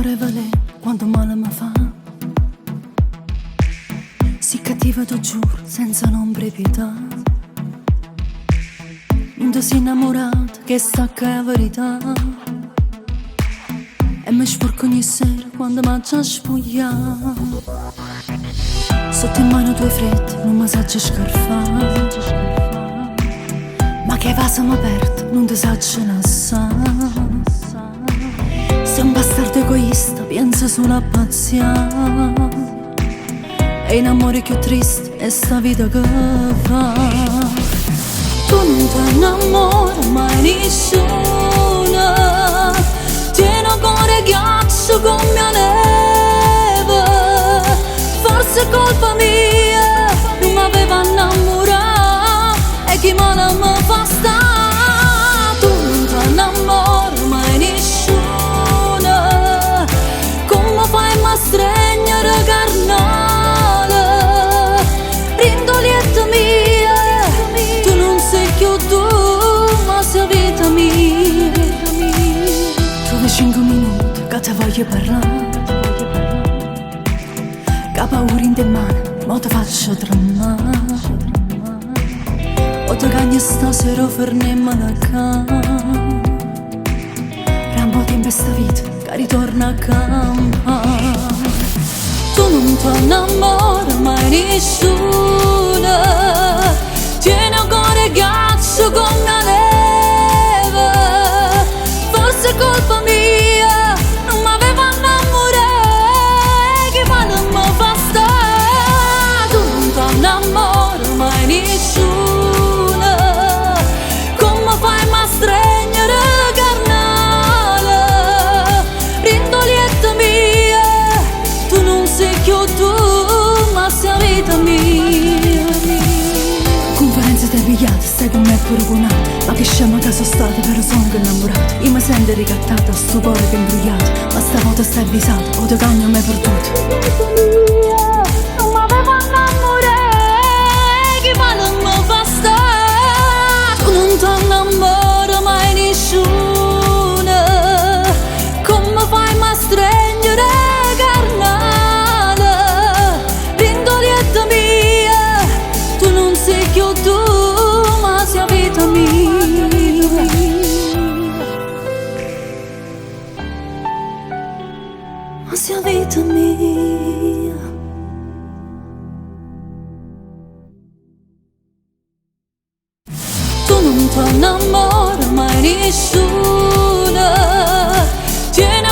l'amore vale quanto male mi fa. Si cattiva t'ho giuro, senza non brevità. Non ti sei innamorato, che sta che è la verità. E mi sporco ogni sera quando mi già spogliato. Sotto in mano tue frette, non mi saggio scarfare. Ma che vaso mi aperto, non ti saggio nassare. Sei un bastardo egoista, pensa solo a pazziare. E in amore più triste è sta vita che fa. Tu non ti innamori mai nessuno. Tieni un cuore ghiaccio come la neve. Forse è colpa mia, non mi aveva innamorato. E chi male mi fa stare. Tu non ti innamori mai nessuno. Come fai a stregnere carnale? Rindolietta mia, tu non sei più tu, ma sei vita mia. Trovi 5 minuti che ti voglio parlare. Che paura in te mano, ma ti faccio tremare. O ti cagni stasera fermiamo la cama. Rambo tempo sta vita che ritorna a campare. Tu non ti innamori mai nessuno. Tieni un cuore ghiaccio come la neve. Forse è colpa mia, non mi aveva innamorato. Che male mi fa stare. Tu non ti innamori mai nessuno. Come fai a stregnere carnale? Rindolietta mia, tu non sei più tu, ma sei vita mia. Conferenze ti pigliate, stai con me pure con altri. Ma che scema che sono stata, però sono che innamorato. Io mi sento ricattata, sto cuore che è imbrugliato. Ma stavolta stai avvisato, o te cagno mai perduto. Non mi aveva innamorato, che male mi fa stare. Tu non ti innamori mai nessuno. Come fai a stregnere carnale? Rindolietta mia, tu non sei più tu, ma sei vita mia. Ma sei vita mia. Tu non ti innamori mai nessuno. Tieni